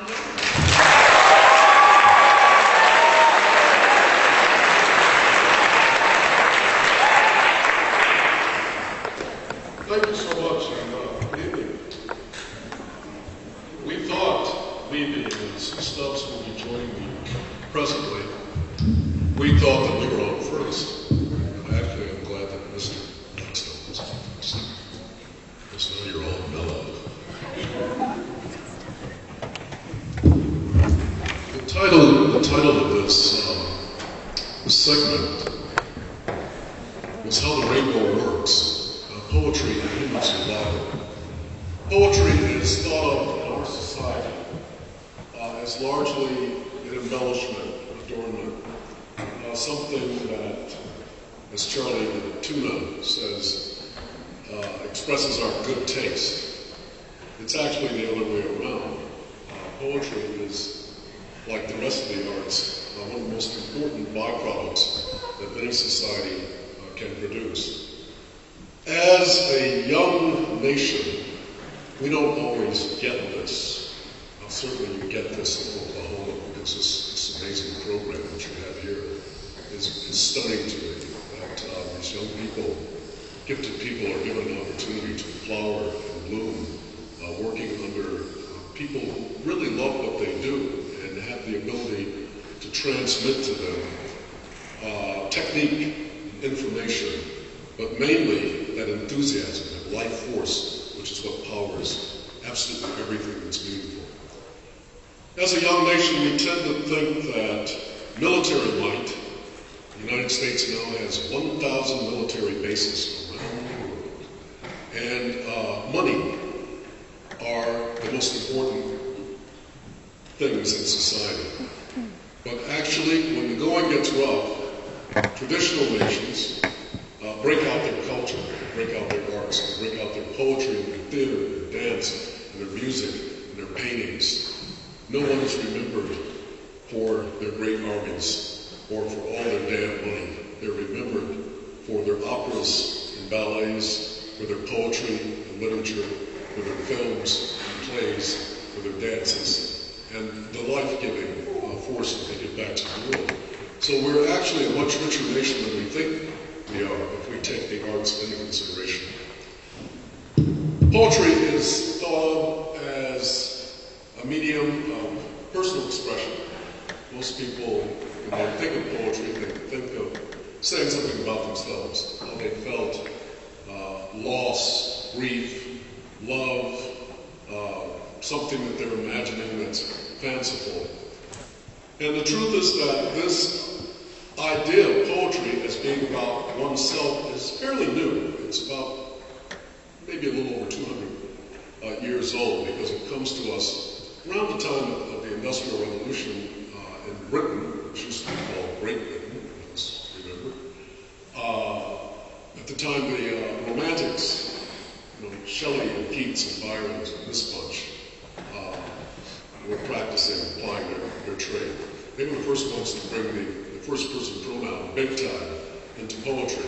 Thank you so much, and good evening. We thought, me and Sue Stubbs will be joining me presently. We thought that we were on first. Actually, I'm glad that Mr. Stubbs is on first. Because now you're all mellow. The title of this segment was How the Rainbow Works. Poetry and human survival. Poetry is thought of in our society as largely an embellishment, adornment, something that, as Charlie the Tuna says, expresses our good taste. It's actually the other way around. Poetry is, like the rest of the arts, one of the most important byproducts that any society can produce. As a young nation, we don't always get this. Certainly you get this in Oklahoma because this amazing program that you have here is stunning to me. That these young people, gifted people, are given an opportunity to flower and bloom, working under people who really love what they do and have the ability to transmit to them technique, information, but mainly that enthusiasm, that life force, which is what powers absolutely everything that's meaningful. As a young nation, we tend to think that military might, the United States now has 1,000 military bases around the world, and money are the most important things in society. But actually, when the going gets rough, traditional nations break out their culture, break out their arts, break out their poetry, and their theater, their dance, and their music, and their paintings. No one is remembered for their great armies or for all their damn money. They're remembered for their operas and ballets, for their poetry and literature, for their films and plays, for their dances, and the life-giving force that they give back to the world. So we're actually a much richer nation than we think we are if we take the arts into consideration. Poetry is thought of as a medium of personal expression. Most people, when they think of poetry, they think of saying something about themselves, how they felt, loss, grief, love, something that they're imagining that's fanciful. And the truth is that this idea of poetry as being about oneself is fairly new. It's about maybe a little over 200 years old because it comes to us around the time of the Industrial Revolution in Britain, which used to be called Great Britain, let's remember. At the time, the Romantics, Shelley and Keats and Byron and this bunch, were practicing, applying their trade. They were the first ones to bring the first-person pronoun, big time, into poetry,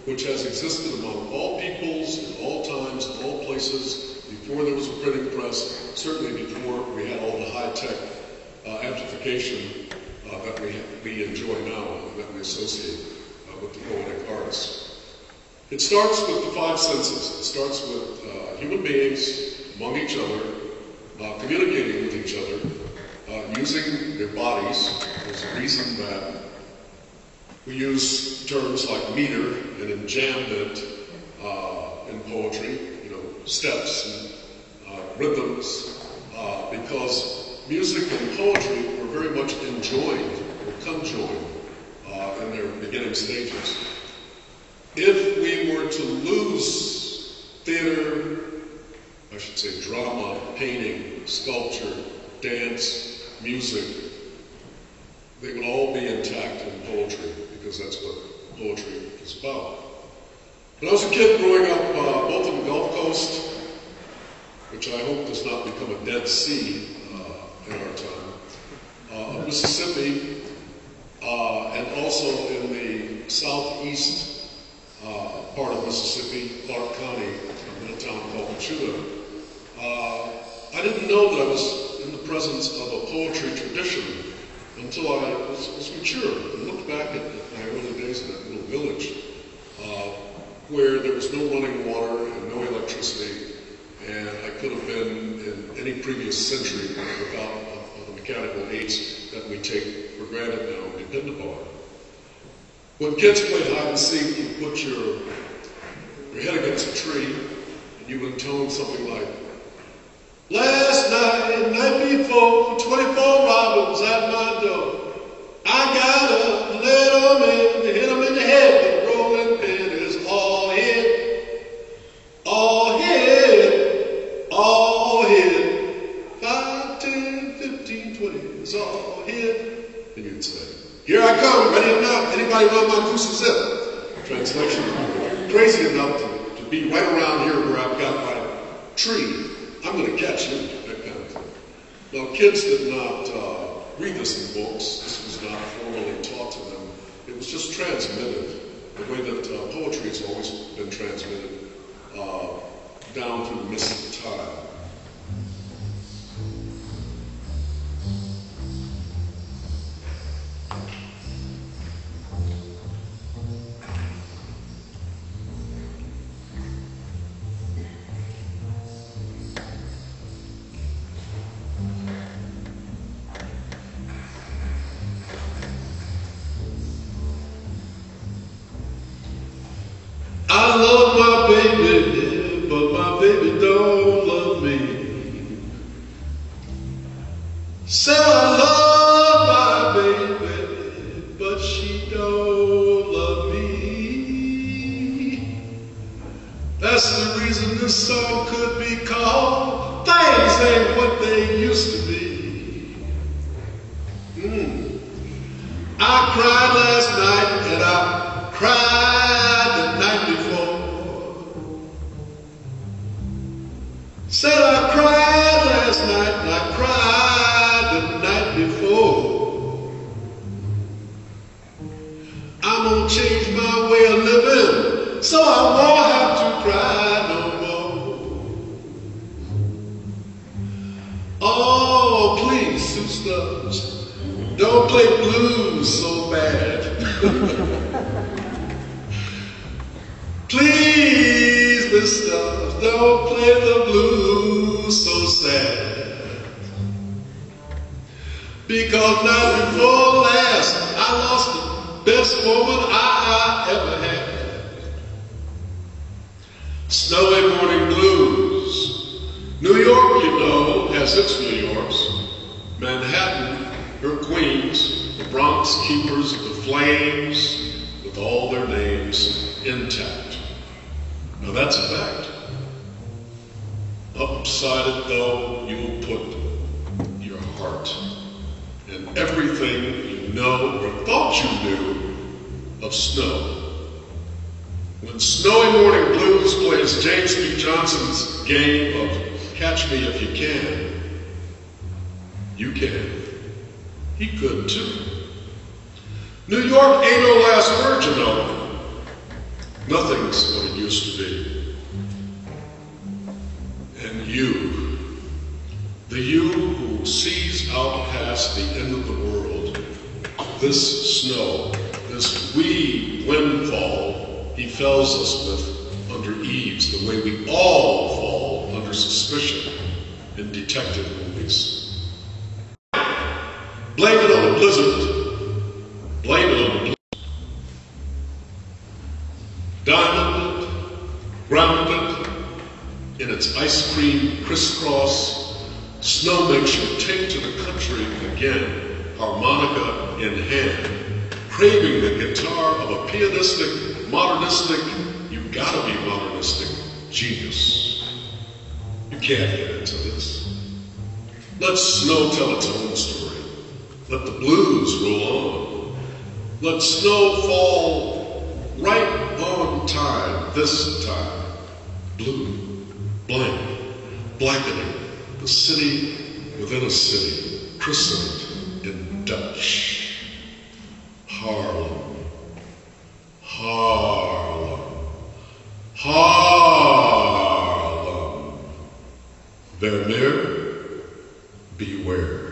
which has existed among all peoples, in all times, in all places, before there was a printing press, certainly before we had all the high-tech amplification that we enjoy now and that we associate with the poetic arts. It starts with the five senses. It starts with human beings among each other, communicating with each other, using their bodies. There's a reason that we use terms like meter and enjambment in poetry, steps and rhythms, because music and poetry were very much enjoined or conjoined in their beginning stages. If we were to lose theater, I should say drama, painting, sculpture, dance, music, they would all be intact in poetry because that's what poetry is about. When I was a kid growing up, both on the Gulf Coast, which I hope does not become a Dead Sea in our time, Mississippi, and also in the southeast part of Mississippi, Clark County, in a town called Wichita, I didn't know that I was in the presence of a poetry tradition until I was mature and looked back at my early days in that little village where there was no running water and no electricity, and I could have been in any previous century without the mechanical aids that we take for granted now and depend upon. When kids played hide and seek, you put your head against a tree and you intone something like, "Last night, night before, 24 robins at my door. I got up, led 'em in, hit 'em in the head with a rolling pin. It's all hit, all hit, all hit. 5, 10, 15, 20, it's all hit." And you'd say, "Here I come, ready or not, anybody run my goose zip?" Translation, crazy enough to be right around here where I've got my tree. I'm going to catch you, that kind of thing. Now, kids did not read this in books. This was not formally taught to them. It was just transmitted the way that poetry has always been transmitted down through the mist of time. I love my baby, but my baby don't love me. Said I love my baby, but she don't love me. That's the reason this song could be called "Things Ain't What They Used to Be." I cried last night and I cried the night before. Said I cried last night and I cried the night before. I'm gonna change my way of living so I won't have to cry no more. Oh, please, Sue Stubbs, don't play blues so bad. Please, Miss Stubbs, don't play the blues so sad. Because night before last, I lost the best woman I ever had. Snowy morning blues. New York, you know, has its New Yorks. Manhattan, her queens, the Bronx keepers of the flames, with all their names intact. Now that's a fact. Upside it though, you'll put your heart and everything you know or thought you knew of snow. When Snowy Morning Blues plays James B. Johnson's game of Catch Me If You Can, you can. He could too. New York ain't no last word, you know. Nothing's what it used to be. And you, the you who sees out past the end of the world, this snow, this wee windfall he fells us with under eaves, the way we all fall under suspicion in detective movies. Blame it on a blizzard. Blame it on a blizzard. Diamonded, grounded in its ice cream crisscross, snow makes you take to the country again, harmonica in hand, craving the guitar of a pianistic, modernistic, you gotta be modernistic genius. You can't get into this. Let snow tell its own story. Let the blues roll on. Let snow fall right on time, this time. Blue, blank, blackening, the city within a city, christened in Dutch. Harlem, Harlem, Harlem. Vermeer, beware.